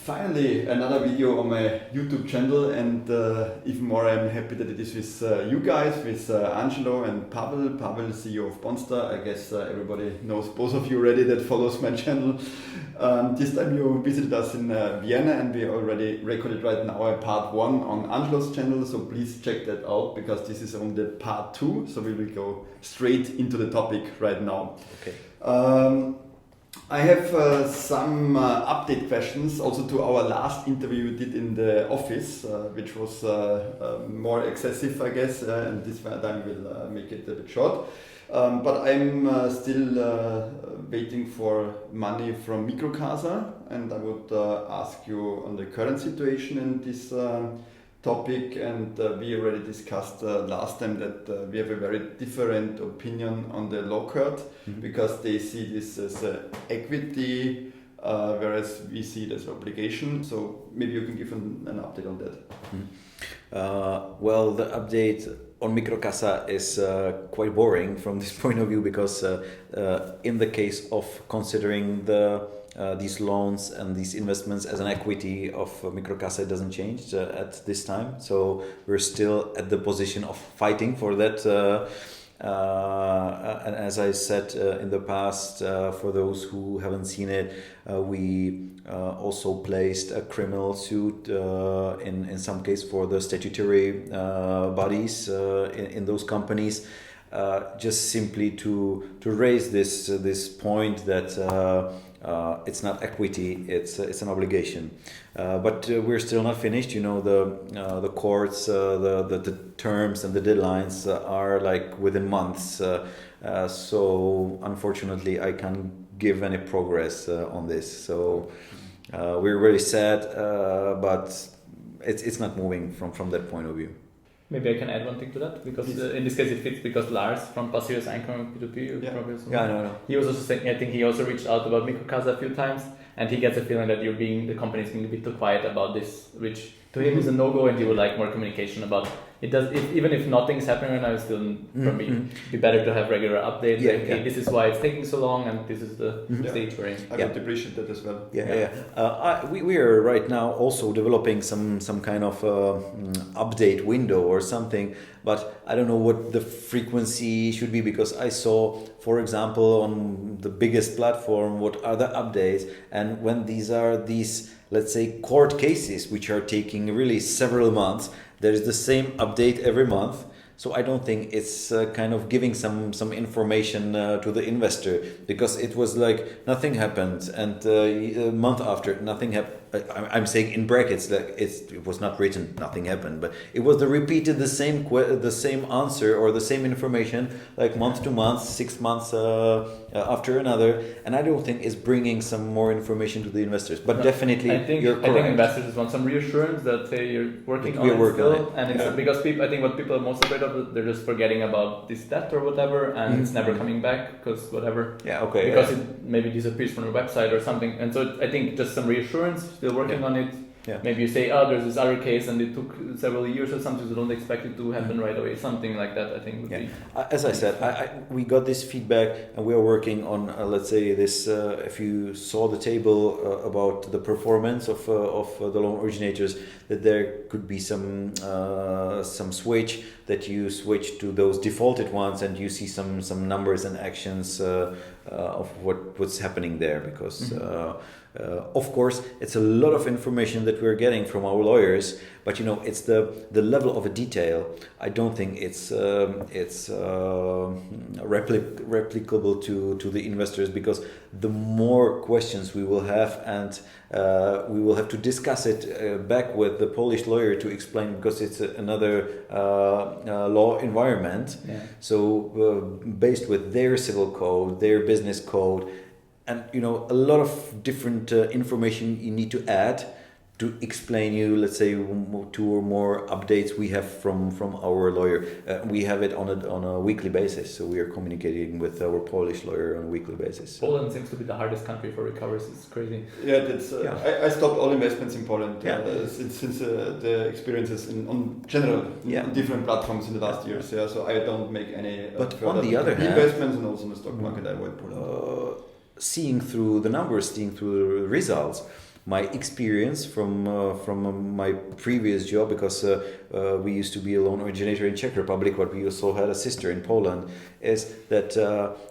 Finally, another video on my YouTube channel, and even more I'm happy that it is with you guys, with Angelo and Pavel. Pavel, CEO of Bondster. I guess everybody knows both of you already that follows my channel. This time you visited us in Vienna, and we already recorded right now a part 1 on Angelo's channel, so please check that out because this is on the part 2, so we will go straight into the topic right now. Okay. I have some update questions also to our last interview we did in the office, which was more excessive, I guess, and this time we'll make it a bit short. But I'm still waiting for money from MIKROKASA, and I would ask you on the current situation in this topic, and we already discussed last time that we have a very different opinion on the law court, because they see this as equity, whereas we see it as obligation. So maybe you can give an update on that. Well, the update on MIKROKASA is quite boring from this point of view, because in the case of considering these loans and these investments as an equity of MIKROKASA, it doesn't change at this time. So we're still at the position of fighting for that. And as I said in the past, for those who haven't seen it, we also placed a criminal suit in some case for the statutory bodies in those companies, just simply to raise this point that it's not equity, it's an obligation. But we're still not finished. You know, the courts, the terms and the deadlines are like within months. So unfortunately, I can't give any progress on this. So we're really sad, but it's not moving from that point of view. Maybe I can add one thing to that, because in this case it fits, because Lars from Passier's Anchor P2P, no. He was also saying, I think he also reached out about MIKROKASA a few times, and he gets a feeling that the company is being a bit too quiet about this, which to him is a no-go, and he would like more communication about it. Even if nothing's happening right now, it's still probably be better to have regular updates. This is why it's taking so long, and this is the stage we're in. I would appreciate that as well. We are right now also developing some kind of update window or something, but I don't know what the frequency should be, because I saw, for example, on the biggest platform, what are the updates, and when these, let's say, court cases which are taking really several months, there is the same update every month. So I don't think it's kind of giving some information to the investor, because it was like nothing happened, and a month after nothing happened. I'm saying in brackets that it was not written nothing happened, but it was the same answer or the same information, like month to month, 6 months after another, and I don't think it's bringing some more information to the investors. But definitely, you're correct. I think investors just want some reassurance that you're working on it still, and it's because I think what people are most afraid of, they're just forgetting about this debt or whatever, and it's never coming back because whatever. Because it maybe disappears from the website or something, and so I think just some reassurance. Still working on it. Maybe you say, there's this other case and it took several years or something, so don't expect it to happen right away. Something like that, I think, would be. As I said, we got this feedback, and we are working on, let's say, this. If you saw the table about the performance of the loan originators, that there could be some switch, that you switch to those defaulted ones, and you see some numbers and actions of what's happening there, because. Of course, it's a lot of information that we're getting from our lawyers, but it's the level of a detail. I don't think it's replicable to the investors, because the more questions we will have, and we will have to discuss it back with the Polish lawyer to explain, because it's another law environment. So based with their civil code, their business code. And a lot of different information you need to add to explain you, let's say, 2 or more updates we have from our lawyer. We have it on a weekly basis, so we are communicating with our Polish lawyer on a weekly basis. Poland seems to be the hardest country for recoveries. It's crazy. I stopped all investments in Poland since the experiences on general on different platforms in the last years. So I don't make any. But on the other hand, investments, and also in the stock market, I avoid Poland. Seeing through the numbers, seeing through the results, my experience from my previous job, because we used to be a loan originator in Czech Republic, but we also had a sister in Poland, is that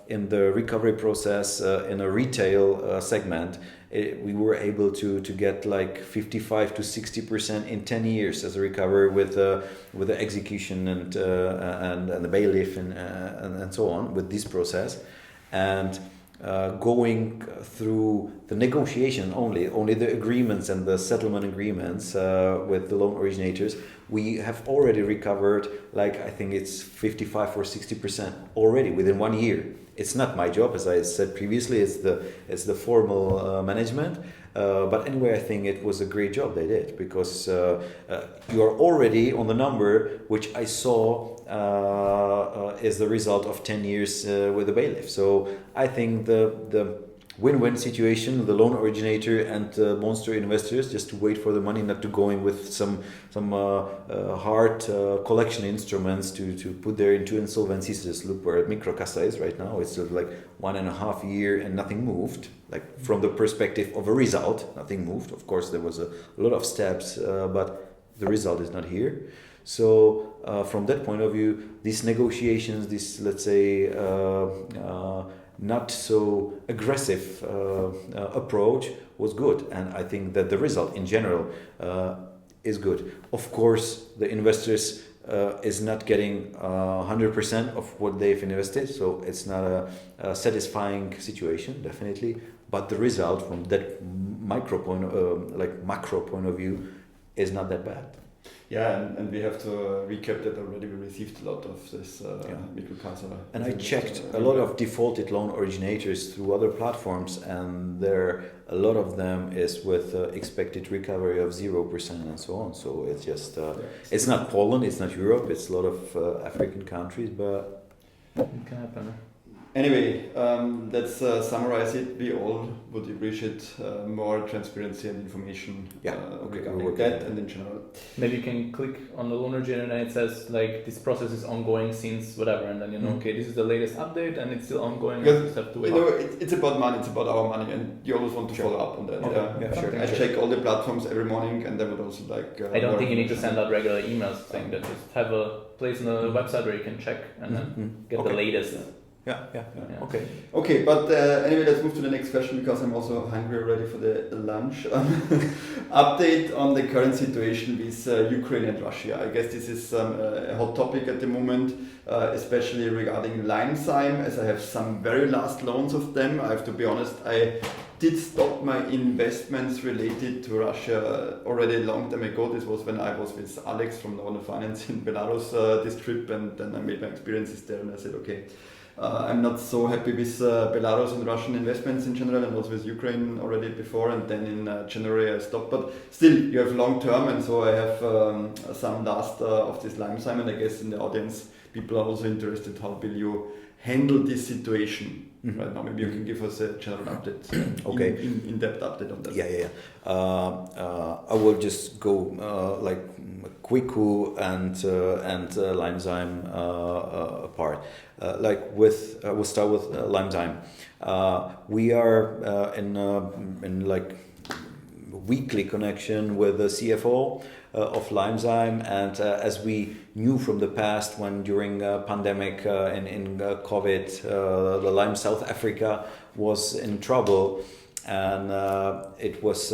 in the recovery process in a retail segment, we were able to get like 55 to 60% in 10 years as a recovery with the execution and the bailiff and so on with this process, and going through the negotiation only the agreements and the settlement agreements with the loan originators, we have already recovered, like I think it's 55 or 60% already within 1 year. It's not my job, as I said previously. It's the formal management. But anyway, I think it was a great job they did, because you are already on the number which I saw is the result of 10 years with the bailiff. So I think the win-win situation, the loan originator and Bondster investors, just to wait for the money, not to go in with some hard collection instruments to put there into insolvencies. Just look where MIKROKASA is right now. It's sort of like 1.5 years and nothing moved. Like from the perspective of a result, nothing moved. Of course, there was a lot of steps, but the result is not here. So from that point of view, these negotiations, this, let's say, not so aggressive approach was good, and I think that the result in general is good. Of course, the investors is not getting 100% of what they've invested, so it's not a satisfying situation, definitely. But the result from that macro point of view is not that bad. Yeah, and we have to recap that already. We received a lot of this MIKROKASA. And I checked a lot of defaulted loan originators through other platforms, and a lot of them is with expected recovery of 0% and so on. So it's just, it's not Poland, it's not Europe, it's a lot of African countries, but it can happen. Anyway, let's summarize it. We all would appreciate more transparency and information regarding that and in general. Maybe you can click on the loan originator and it says like this process is ongoing since whatever, and then you know, okay, this is the latest update and it's still ongoing. Because, you have to wait. It's about money, it's about our money, and you always want to follow up on that. Okay. Sure. I check all the platforms every morning, and I would also like. I don't think you need to send out regular emails saying that. Just have a place on the website where you can check and then get the latest. Yeah. Okay, but anyway, let's move to the next question, because I'm also hungry already for the lunch. Update on the current situation with Ukraine and Russia. I guess this is a hot topic at the moment, especially regarding ZAIM, as I have some very last loans of them. I have to be honest, I did stop my investments related to Russia already a long time ago. This was when I was with Alex from Northern Finance in Belarus this trip, and then I made my experiences there, and I said, okay, I'm not so happy with Belarus and Russian investments in general, and also with Ukraine already before, and then in January I stopped. But still, you have long term, and so I have some last of this ZAIM, and I guess in the audience people are also interested, how will you handle this situation right now? Maybe you can give us a general update, in-depth update on that. Yeah. I will just go like KVIKU and ZAIM apart. We'll start with ZAIM. We are in like weekly connection with the CFO of ZAIM, and as we knew from the past, when during pandemic in COVID, the ZAIM South Africa was in trouble, and it was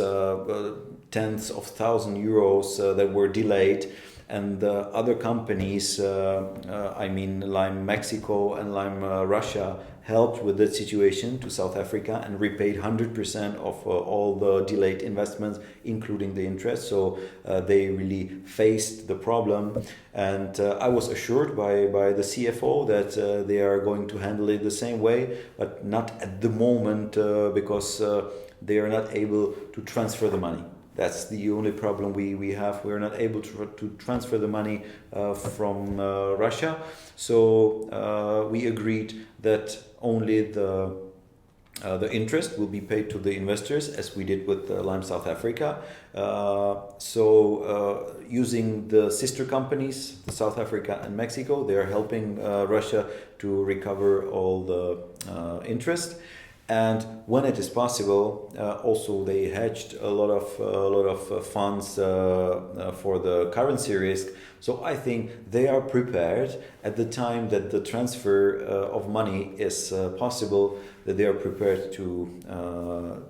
tens of thousands of euros that were delayed. And the other companies, ZAIM Mexico and ZAIM Russia, helped with that situation to South Africa and repaid 100% of all the delayed investments, including the interest. So they really faced the problem. And I was assured by the CFO that they are going to handle it the same way, but not at the moment because they are not able to transfer the money. That's the only problem we have. We're not able to transfer the money from Russia. So we agreed that only the interest will be paid to the investors, as we did with ZAIM South Africa. So using the sister companies, South Africa and Mexico, they are helping Russia to recover all the interest. And when it is possible, also they hedged a lot of funds for the currency risk. So I think they are prepared at the time that the transfer of money is possible, that they are prepared to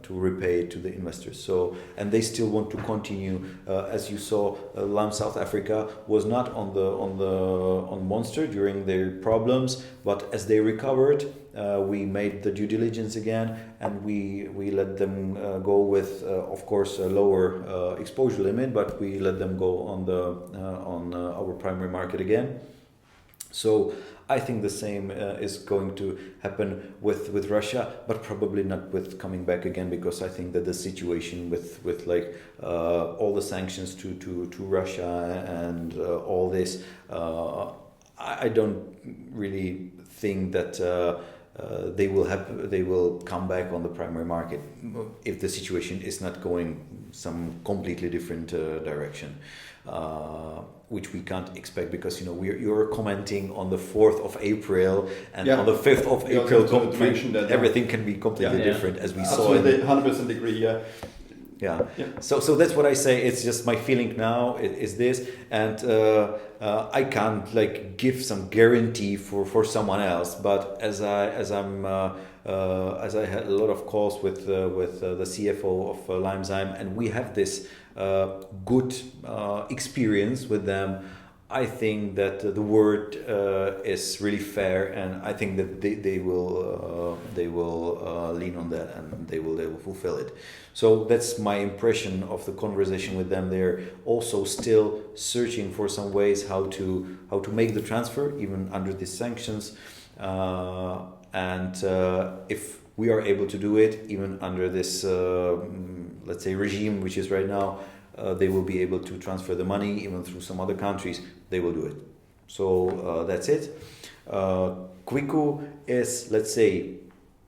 repay to the investors. So, and they still want to continue. As you saw, LARS South Africa was not on Bondster during their problems, but as they recovered, we made the due diligence again, and we let them go with, of course, a lower exposure limit, but we let them go on our primary market again. So I think the same is going to happen with Russia, but probably not with coming back again, because I think that the situation with like all the sanctions to Russia and all this, I don't really think that they will come back on the primary market if the situation is not going some completely different direction, which we can't expect, because you're commenting on the 4th of April, and on the 5th of April everything can be completely different, as we saw. Absolutely, 100% agree. Yeah. So that's what I say. It's just my feeling now is this, and I can't like give some guarantee for someone else. But as I had a lot of calls with the CFO of ZAIM, and we have this good experience with them, I think that the word is really fair, and I think that they will lean on that, and they will fulfill it. So that's my impression of the conversation with them. They're also still searching for some ways how to make the transfer even under these sanctions, and if we are able to do it even under this let's say regime which is right now, they will be able to transfer the money even through some other countries. They will do it. So that's it. KVIKU is, let's say,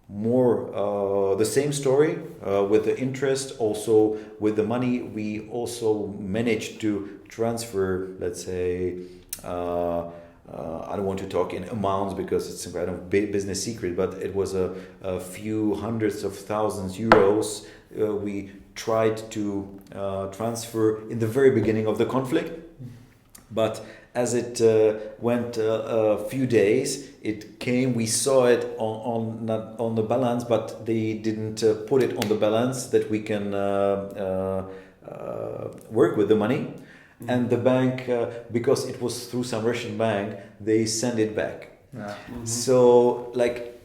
more the same story with the interest, also with the money. We also managed to transfer, let's say, I don't want to talk in amounts because it's a kind of business secret, but it was a few hundreds of thousands euros we tried to transfer in the very beginning of the conflict. But as it went a few days, it came. We saw it not on the balance, but they didn't put it on the balance that we can work with the money. Mm-hmm. And the bank, because it was through some Russian bank, they sent it back. Yeah. Mm-hmm. So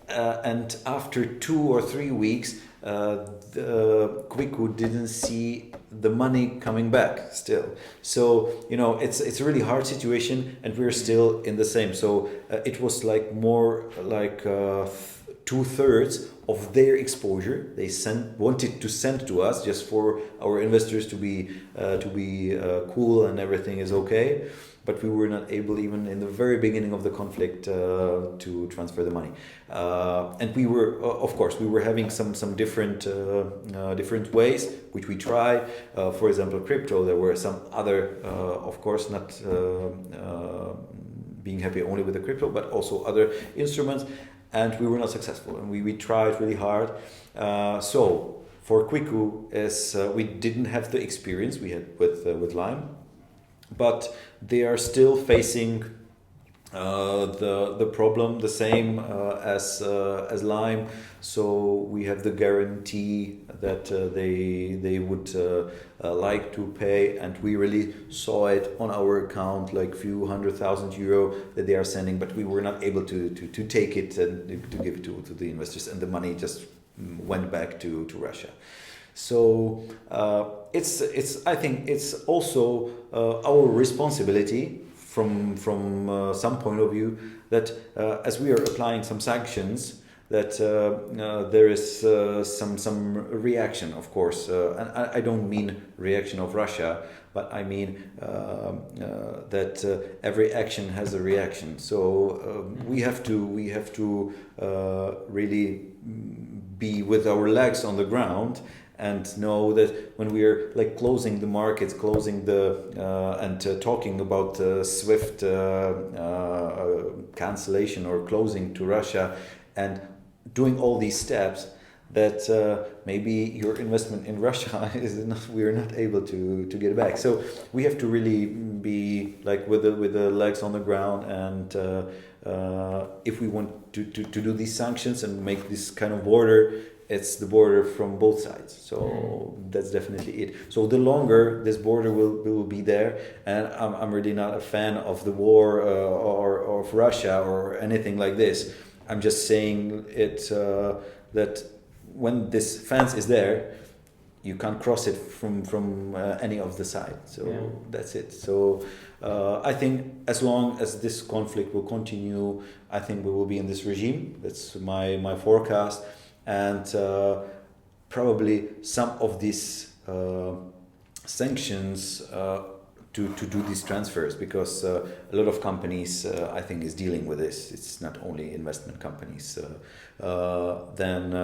and after 2 or 3 weeks, the KVIKU didn't see the money coming back still. So it's a really hard situation, and we're still in the same. So it was like more like 2/3 of their exposure they wanted to send to us, just for our investors to be cool and everything is okay. But we were not able, even in the very beginning of the conflict, to transfer the money. And we were, of course, we were having some different ways which we tried. For example, crypto. There were some other, of course, not being happy only with the crypto, but also other instruments. And we were not successful. And we tried really hard. So for KVIKU, we didn't have the experience we had with Lime. But they are still facing the problem the same as Lime. So we have the guarantee that they would like to pay, and we really saw it on our account, like few €100,000 that they are sending. But we were not able to take it and to give it to the investors, and the money just went back to Russia. So I think it's also our responsibility from some point of view that as we are applying some sanctions, that there is some reaction, of course, and I don't mean reaction of Russia, but I mean that every action has a reaction. So we have to really be with our legs on the ground, and know that when we are like closing the markets, closing and talking about swift cancellation or closing to Russia, and doing all these steps, that maybe your investment in Russia we are not able to get it back. So we have to really be like with the legs on the ground, and if we want to do these sanctions and make this kind of border, it's the border from both sides. So that's definitely it. So the longer this border will be there, and I'm really not a fan of the war or of Russia or anything like this. I'm just saying it that when this fence is there, you can't cross it from any of the sides. So that's it. So I think as long as this conflict will continue, I think we will be in this regime. That's my forecast. And probably some of these sanctions to do these transfers, because a lot of companies I think is dealing with this. It's not only investment companies. Then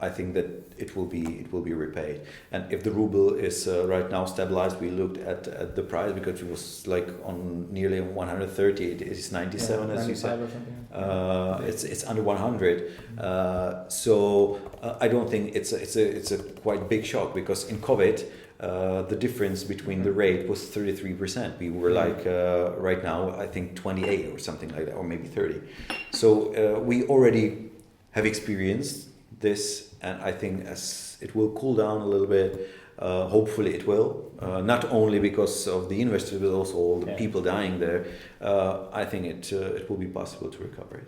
I think that it will be repaid. And if the ruble is right now stabilized, we looked at the price because it was like on nearly 130. It is 97, as you said. It's under 100. So I don't think it's a quite big shock, because in COVID the difference between the rate was 33%. We were like right now I think 28 or something like that, or maybe 30. So we already have experienced this, and I think as it will cool down a little bit, hopefully it will, not only because of the investors but also all the people dying there. I think it will be possible to recover it.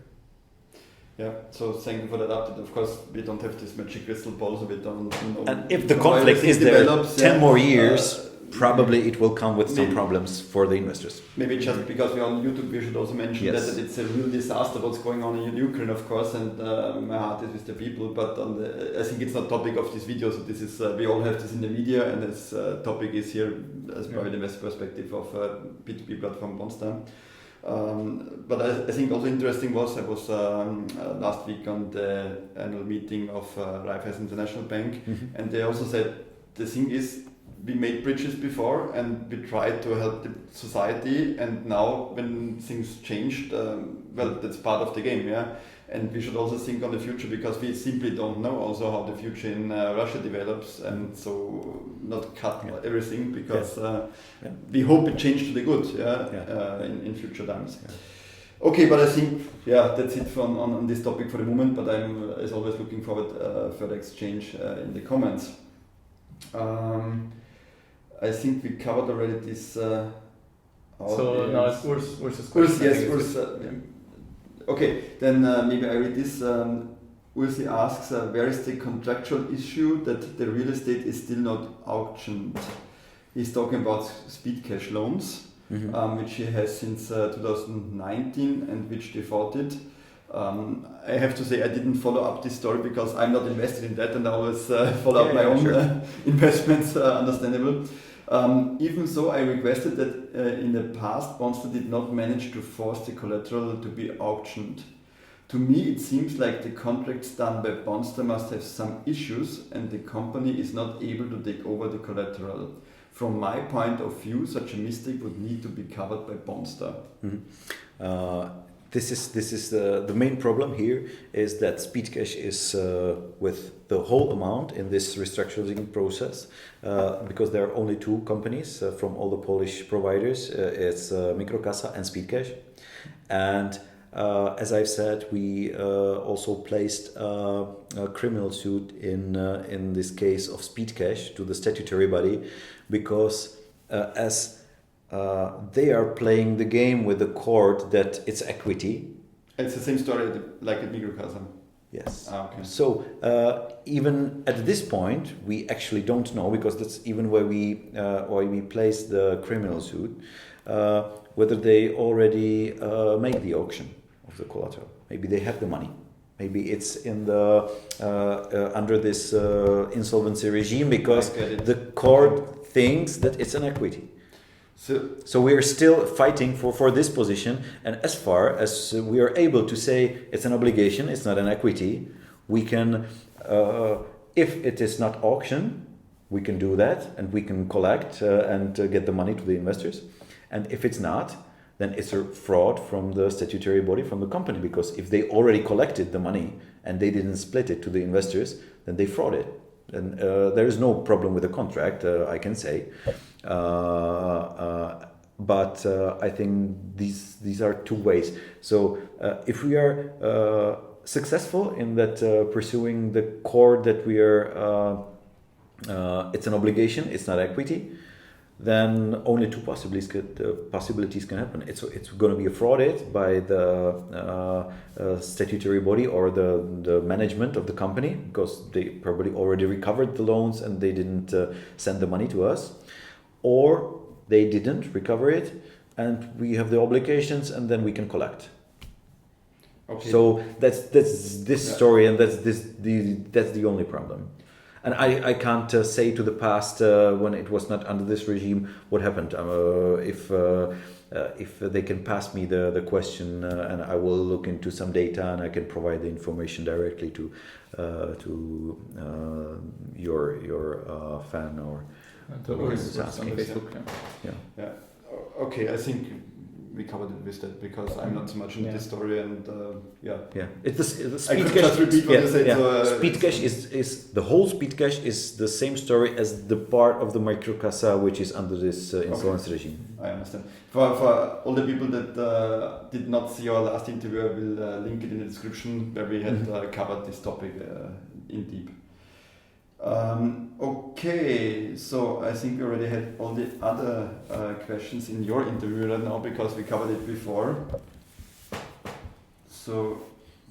Yeah, so thank you for that update. Of course, we don't have this magic crystal ball, so we don't know. And if the conflict is there 10 more years, probably it will come with some problems for the investors. Maybe just because we're on YouTube, we should also mention that it's a real disaster what's going on in Ukraine, of course, and my heart is with the people. But I think it's not topic of this video. So this is we all have this in the media, and this topic is here as private investor perspective of P2P platform Bondster. But I think also interesting was I was last week on the annual meeting of Raiffeisen International Bank, and they also said the thing is, we made bridges before and we tried to help the society, and now when things changed, well, that's part of the game, and we should also think on the future, because we simply don't know also how the future in Russia develops, and so not cut everything, because we hope it changes to the good in future times. Okay, but I think that's it on this topic for the moment, but I'm as always looking forward further exchange in the comments. I think we covered already this. So now it's URSIS. URSIS, yes, URSIS. Okay, then maybe I read this. URSIS asks, where is the contractual issue that the real estate is still not auctioned? He's talking about speed cash loans, which he has since 2019 and which defaulted. I have to say I didn't follow up this story because I'm not invested in that, and I always follow up my own investments, understandable. Even so, I requested that in the past Bondster did not manage to force the collateral to be auctioned. To me it seems like the contracts done by Bondster must have some issues and the company is not able to take over the collateral. From my point of view, such a mistake would need to be covered by Bondster. This is the main problem here, is that speed cash is with the whole amount in this restructuring process, because there are only two companies from all the Polish providers. It's MIKROKASA and speed cash, and as I've said, we also placed a criminal suit in this case of speed cash to the statutory body, because as they are playing the game with the court that it's equity. It's the same story like at MIKROKASA. Yes. Okay. So even at this point, we actually don't know, because that's even where we placed the criminal suit, whether they already made the auction of the collateral. Maybe they have the money. Maybe it's in the under this insolvency regime, because the court thinks that it's an equity. So we are still fighting for this position, and as far as we are able to say it's an obligation, it's not an equity, we can, if it is not auction, we can do that and we can collect and get the money to the investors. And if it's not, then it's a fraud from the statutory body, from the company, because if they already collected the money and they didn't split it to the investors, then they frauded. And there is no problem with the contract, I can say. But I think these are two ways. So if we are successful in that pursuing the core that we are, it's an obligation, it's not equity, then only two possibilities can happen. It's going to be frauded by the statutory body or the management of the company, because they probably already recovered the loans and they didn't send the money to us, or they didn't recover it and we have the obligations and then we can collect. Okay. So that's this story, and that's the only problem. And I can't say to the past when it was not under this regime what happened. If they can pass me the question, and I will look into some data and I can provide the information directly to your fan or to URSIS on Facebook. Yeah. Okay, I think we covered it with that, because I'm not so much in this story, and it's the speed cache. Just repeat what you said. So, speed cache is the whole speed cache is the same story as the part of the MIKROKASA which is under this insolvency regime. I understand. For all the people that did not see our last interview, I will link it in the description, where we had covered this topic in deep. Okay, so I think we already had all the other questions in your interview right now, because we covered it before. So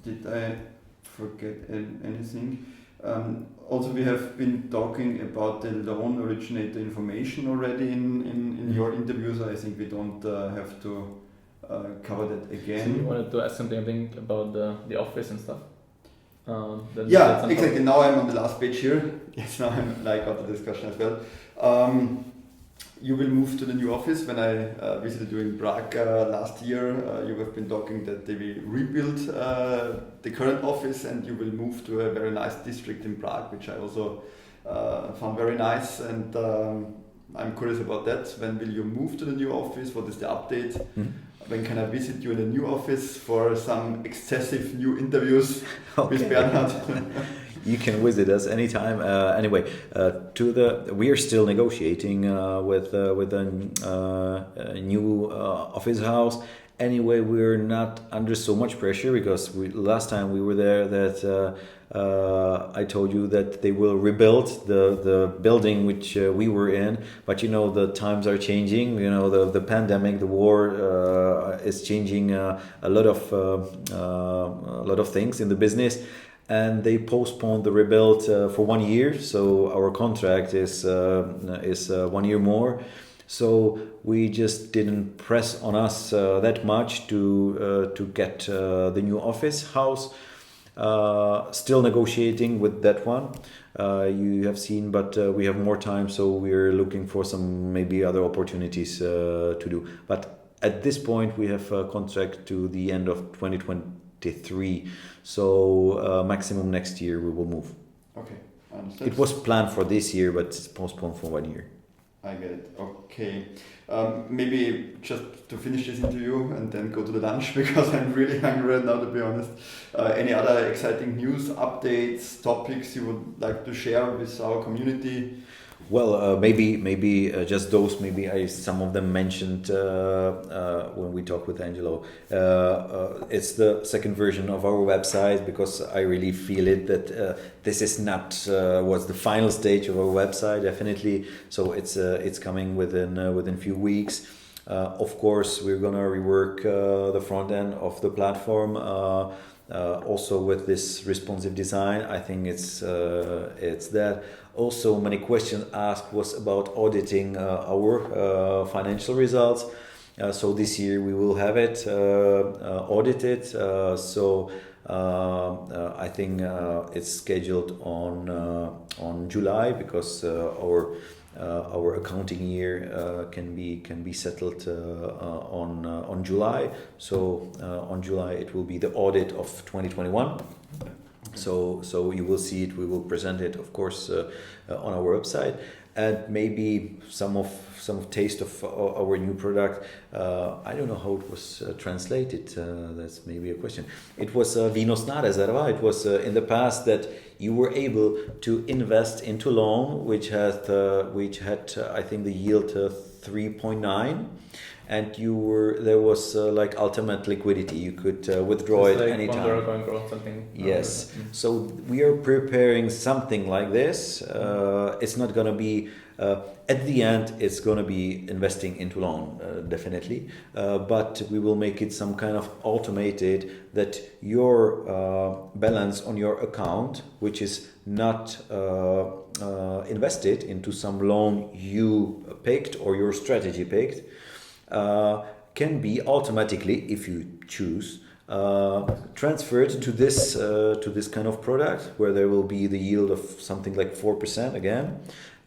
did I forget anything? Also, we have been talking about the loan originator information already in your interview, so I think we don't have to cover that again. So you wanted to ask something about the office and stuff? Yeah, exactly. Now I'm on the last page here. Yes, now I'm got the discussion as well. You will move to the new office. When I visited you in Prague last year, you have been talking that they will rebuild the current office, and you will move to a very nice district in Prague, which I also found very nice. And I'm curious about that. When will you move to the new office? What is the update? When can I visit you in the new office for some excessive new interviews with Bernhard? You can visit us anytime. Anyway, we are still negotiating with a new office house. Anyway, we're not under so much pressure, because last time we were there that I told you that they will rebuild the building which we were in, but the times are changing. The pandemic, the war is changing a lot of things in the business, and they postponed the rebuild for 1 year. So our contract is 1 year more. So we just didn't press on us that much to get the new office house. Still negotiating with that one. You have seen, but we have more time, so we're looking for some maybe other opportunities to do. But at this point, we have a contract to the end of 2023. So maximum next year we will move. Okay, I understand. It was planned for this year, but it's postponed for 1 year. I get it. Okay. Maybe just to finish this interview and then go to the lunch, because I'm really hungry right now, to be honest. Any other exciting news, updates, topics you would like to share with our community? Well, maybe just those. Maybe some of them mentioned when we talked with Angelo. It's the second version of our website, because I really feel it that this is not was the final stage of our website, definitely. So it's coming within few weeks. Of course, we're gonna rework the front end of the platform. Also with this responsive design, I think it's that. Also, many questions asked was about auditing our financial results. So this year we will have it audited. So I think it's scheduled on July, because our accounting year can be settled on July. So on July it will be the audit of 2021. So you will see it. We will present it, of course, on our website. and maybe some taste of our new product. I don't know how it was translated. That's maybe a question. It was Vinosná rezerva. It was in the past that you were able to invest into loan, which had I think the yield 3.9. And there was like ultimate liquidity. You could withdraw it anytime. Something. Yes. So we are preparing something like this. It's not going to be at the end. It's going to be investing into loan, definitely. But we will make it some kind of automated that your balance on your account, which is not invested into some loan you picked or your strategy picked, can be automatically, if you choose, transferred to this kind of product where there will be the yield of something like 4% again,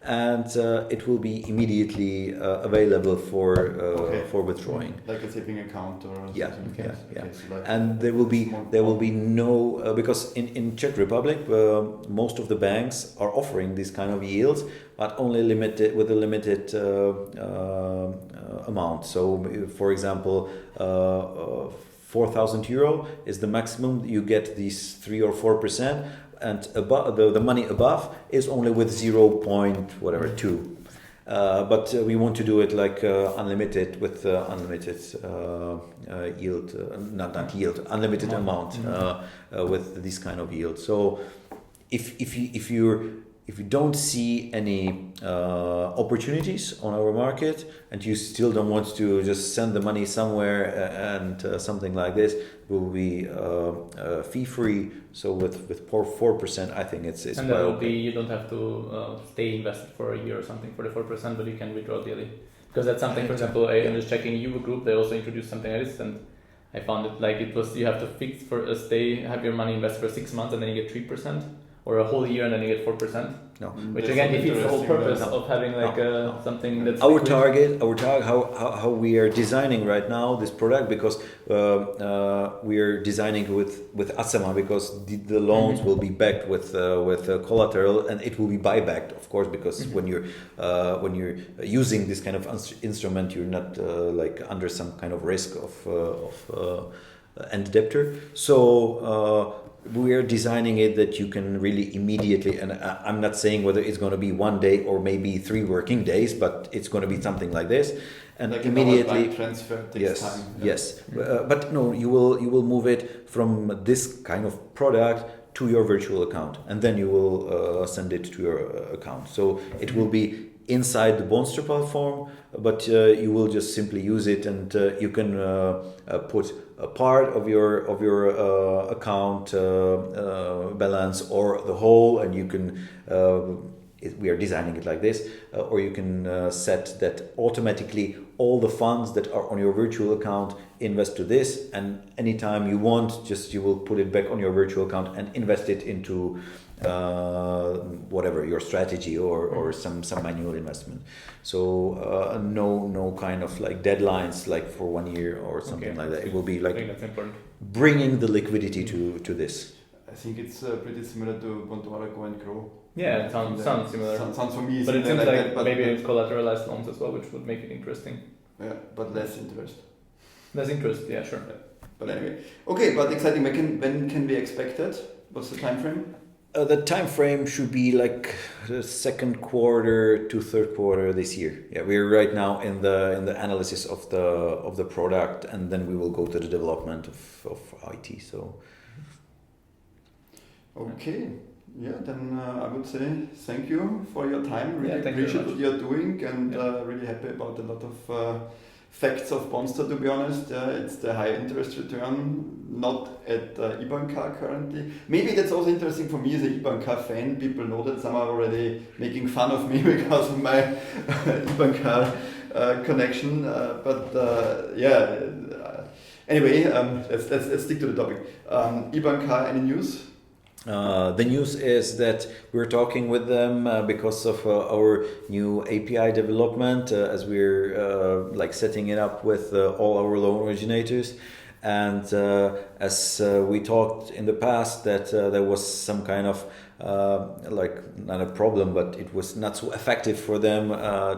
and it will be immediately available for withdrawing. Like a saving account or something. Yeah. Okay, so like and there will be no because in Czech Republic most of the banks are offering these kind of yields, but only limited with a limited amount. So, for example, 4,000 euro is the maximum. You get these 3 or 4%, and above the money above is only with 0.2. But we want to do it like unlimited with unlimited yield, not yield, unlimited amount with this kind of yield. So if you don't see any opportunities on our market and you still don't want to just send the money somewhere and something like this, will be fee free. So with 4%, I think it's and that will be, you don't have to stay invested for a year or something for the 4%, but you can withdraw daily. Because that's something, for example, I was checking UVU group, they also introduced something like this, and I found it like it was, you have to fix for a stay, have your money invested for 6 months and then you get 3%, or a whole year and then you get 4%. No. Which again defeats the whole purpose of having like something that's our target, how we are designing right now this product, because we are designing with ASEMA, because the loans will be backed with collateral, and it will be buybacked, of course, because when you're using this kind of instrument, you're not like under some kind of risk of end debtor. So we are designing it that you can really immediately, and I'm not saying whether it's going to be 1 day or maybe 3 working days, but it's going to be something like this, and like immediately transfer takes time. Yes, but no, you will move it from this kind of product to your virtual account, and then you will send it to your account. So it will be inside the Bondster platform, but you will just simply use it, and you can put a part of your account balance or the whole, and you can we are designing it like this, or you can set that automatically all the funds that are on your virtual account invest to this, and anytime you want, just you will put it back on your virtual account and invest it into whatever your strategy or some manual investment. So no kind of like deadlines like for 1 year or something like that. It will be like bringing the liquidity to this. I think it's pretty similar to Bondora Go and Grow. Yeah, it sounds similar. Sounds for me. But it seems like maybe it's collateralized loans as well, which would make it interesting. Yeah, but less interest. Less interest, yeah, sure. Yeah. But anyway, okay, but exciting. When can we expect it? What's the time frame? The time frame should be like the second quarter to third quarter this year. Yeah, we're right now in the analysis of the product, and then we will go to the development of IT. So. Okay. Yeah, then I would say thank you for your time. Really appreciate what you're doing, and really happy about a lot of facts of Bondster, to be honest. It's the high interest return, not at IBANCAR currently. Maybe that's also interesting for me as an IBANCAR fan. People know that some are already making fun of me because of my IBANCAR connection. Anyway, let's stick to the topic. IBANCAR, any news? The news is that we're talking with them because of our new API development, as we're like setting it up with all our loan originators. And as we talked in the past, that there was some kind of like not a problem, but it was not so effective for them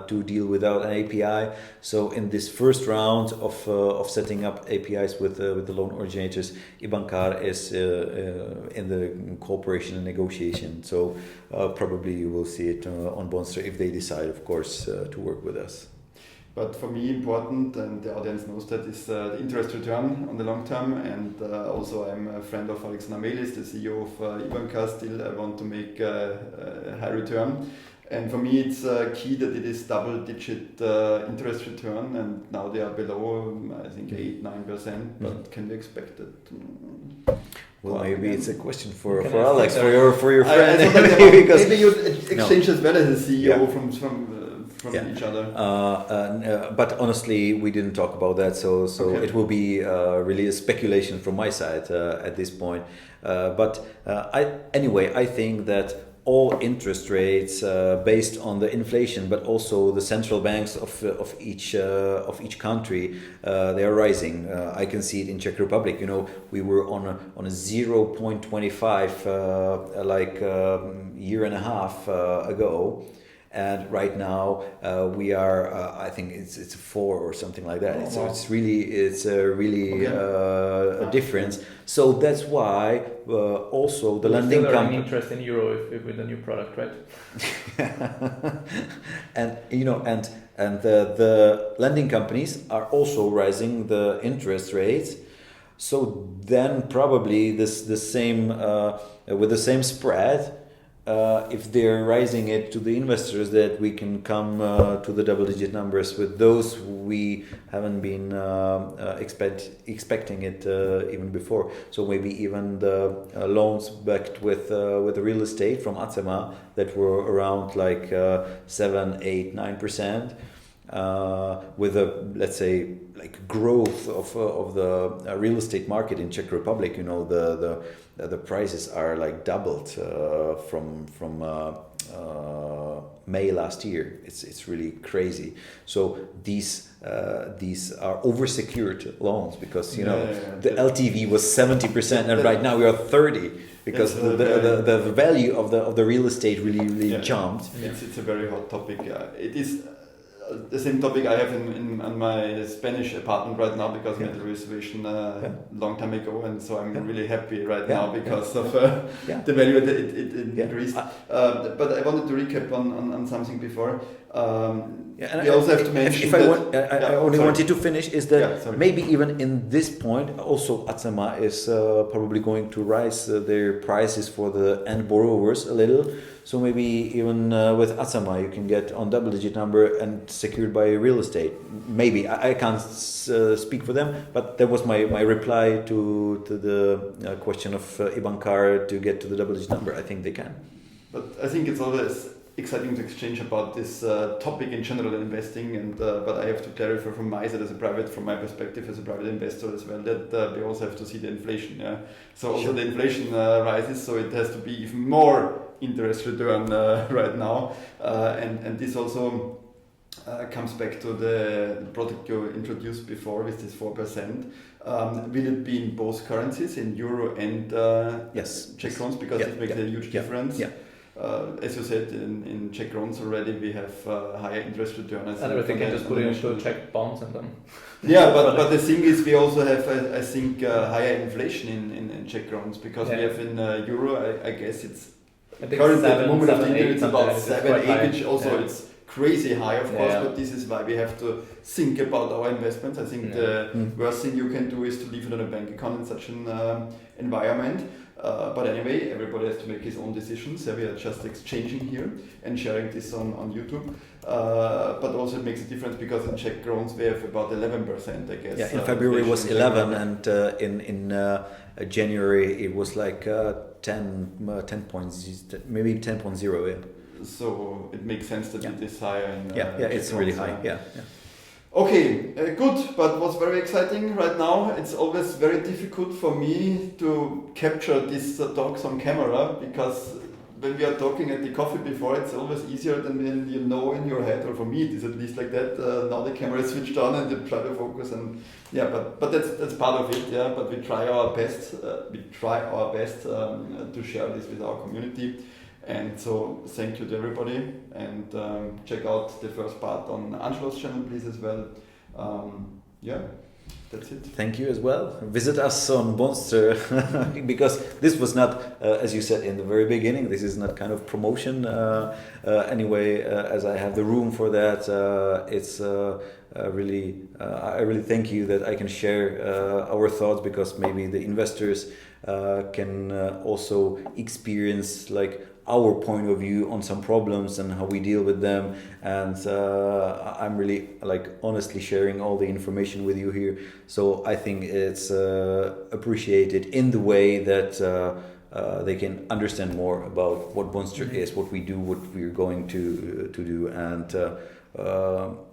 to deal without an API. So in this first round of setting up APIs with the loan originators, IBANCAR is in the cooperation and negotiation. So probably you will see it on Bondster if they decide, of course, to work with us. But for me, important, and the audience knows that, is the interest return on the long term. And also, I'm a friend of Alexander Melis, the CEO of IBANCAR. Still, I want to make a high return. And for me, it's key that it is double-digit interest return. And now they are below, I think, 8-9%. But can we expect it? Well, maybe it's a question for Alex, for your friend. Because maybe you exchange as well as a CEO from each other. But honestly, we didn't talk about that, so okay. It will be really a speculation from my side at this point. But I think that all interest rates based on the inflation, but also the central banks of each country, they are rising. I can see it in Czech Republic. We were on a 0.25 year and a half ago. And right now we are, I think it's 4 or something like that. So it's really a difference. So that's why also the lending company interest in euro if with a new product, right? And the lending companies are also raising the interest rates. So then probably the same with the same spread. If they're raising it to the investors, that we can come to the double-digit numbers. With those, we haven't been expecting it even before. So maybe even the loans backed with the real estate from ACEMA that were around 7, 8, 9%. With a, let's say, growth of the real estate market in Czech Republic, the prices are doubled from May last year. It's really crazy. So these are oversecured loans because the LTV was 70% and right now we are 30%. Because the value of the real estate really jumped. It's a very hot topic. It is the same topic I have in my Spanish apartment right now because I made the reservation a long time ago, and so I'm really happy right now because of the value that it increased. But I wanted to recap on something before. We also have to mention I only wanted to finish is that maybe even in this point also ACEMA is probably going to raise their prices for the end borrowers a little. So maybe even with ACEMA you can get on double-digit number and secured by real estate. Maybe I can't speak for them, but that was my reply to the question of IBANCAR to get to the double-digit number. I think they can. But I think it's always exciting to exchange about this topic in general in investing, and but I have to clarify from my side from my perspective as a private investor as well, that we also have to see the inflation. Yeah, so also the inflation rises, so it has to be even more interest return right now, and this also comes back to the product you introduced before with this 4%. Will it be in both currencies, in euro and Czech crowns, because it makes a huge difference? Yeah. As you said, in Czech crowns already we have higher interest return. And everything can just put it into Czech bonds and then. Yeah, but the thing is, we also have, I think, higher inflation in Czech crowns because we have in euro. I guess it's currently at the moment of the year it's about 7-8, which also it's crazy high, of course. But this is why we have to think about our investments. I think the worst thing you can do is to leave it on a bank account in such an environment. But anyway, everybody has to make his own decisions. We are just exchanging here and sharing this on YouTube. But also it makes a difference because in Czech crowns we have about 11%, I guess. Yeah, in February it was 11, and in January it was 10 points, maybe 10.0. Yeah. So it makes sense that it is higher. In, it's really high. Okay, good, but what's very exciting right now, it's always very difficult for me to capture these talks on camera because when we are talking at the coffee before, it's always easier than when you know in your head, or for me it is at least like that. Now the camera is switched on and you try to focus, and yeah, but that's part of it. Yeah, but we try our best. To share this with our community. And so thank you to everybody, and check out the first part on Angelo's channel, please, as well. Yeah, that's it. Thank you as well. Visit us on Bondster, because this was not, as you said in the very beginning, this is not kind of promotion. Anyway, as I have the room for that, it's really, I really thank you that I can share our thoughts, because maybe the investors can also experience like our point of view on some problems and how we deal with them, and I'm really like honestly sharing all the information with you here. So I think it's appreciated in the way that they can understand more about what Bondster is, what we do, what we're going to do, and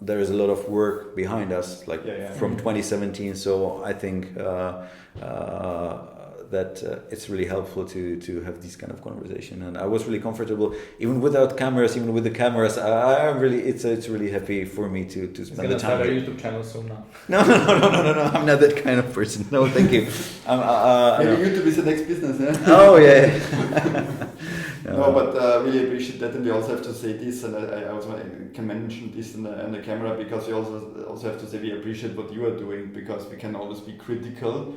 there is a lot of work behind us, like from 2017. So I think that it's really helpful to have this kind of conversation, and I was really comfortable even without cameras. Even with the cameras, I'm really it's really happy for me to spend the time. Start a YouTube channel soon now. No, I'm not that kind of person. No, thank you. Maybe YouTube is the next business. Eh? Oh yeah. No, but really appreciate that, and we also have to say this, and I also can mention this on the camera, because we also have to say we appreciate what you are doing, because we can always be critical.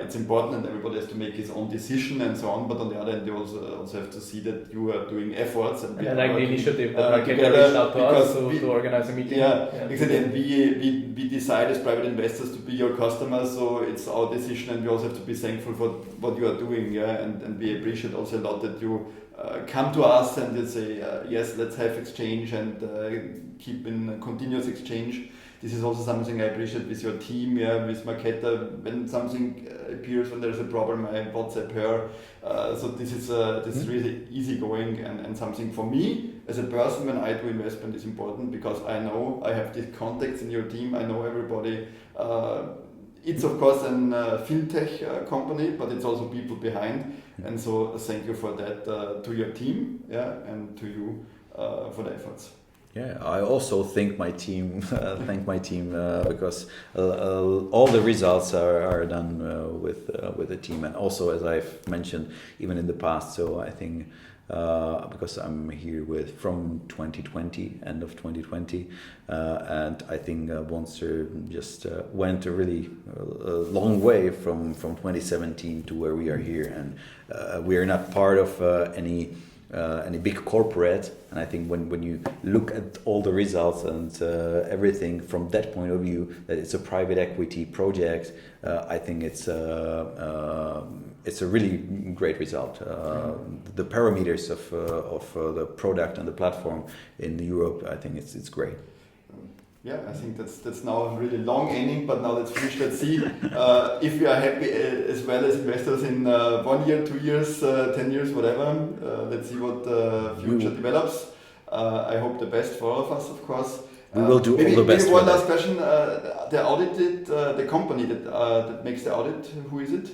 It's important, and everybody has to make his own decision and so on. But on the other hand, you also have to see that you are doing efforts, and like the initiative that Marketer reached out to us to organize a meeting. Yeah, exactly. And we decide as private investors to be your customers, so it's our decision, and we also have to be thankful for what you are doing. Yeah, and we appreciate also a lot that you come to us and you say yes, let's have exchange, and keep in continuous exchange. This is also something I appreciate with your team, with Marketer. When something appears, when there's a problem, I WhatsApp her. So this is really easygoing, and something for me as a person when I do investment is important, because I know I have these contacts in your team. I know everybody. It's of course a fintech company, but it's also people behind, and so thank you for that to your team, and to you for the efforts. Yeah, I also thank my team. Because all the results are done with the team, and also, as I've mentioned, even in the past. So I think because I'm here from 2020, end of 2020, and I think Bondster just went a really long way from 2017 to where we are here, and we are not part of any big corporate. And I think when you look at all the results and everything from that point of view, that it's a private equity project, I think it's a really great result. The parameters of the product and the platform in Europe, I think it's great. Yeah, I think that's now really long ending, but now let's finish. Let's see if we are happy as well as investors in 1 year, 2 years, 10 years, whatever. Let's see what the future develops. I hope the best for all of us, of course. We will do all the best. Maybe one last question. The company that makes the audit, who is it?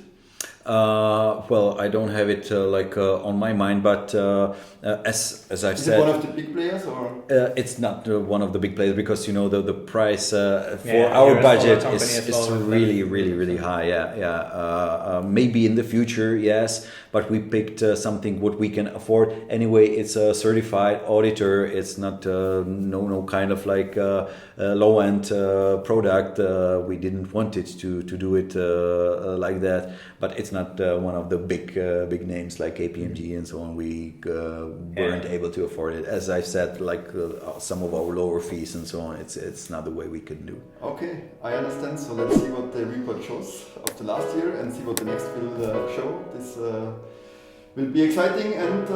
Well, I don't have it on my mind, but as I've said, is it one of the big players, or it's not one of the big players, because the price for our budget is really high. Maybe in the future, yes, but we picked something what we can afford. Anyway, it's a certified auditor. It's not no kind of low end product. We didn't want it to do it like that, but it's not one of the big names like KPMG and so on. We weren't able to afford it. As I said, some of our lower fees and so on, it's not the way we could do. Okay, I understand. So let's see what the report shows of the last year, and see what the next will show. This will be exciting, and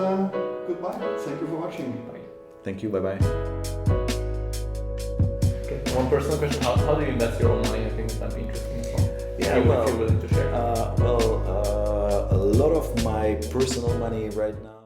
goodbye. Thank you for watching. Bye. Thank you. Bye-bye. Okay, one personal question. How do you invest your own money? I think that'd be interesting as well. Yeah, if you're willing to share. A lot of my personal money right now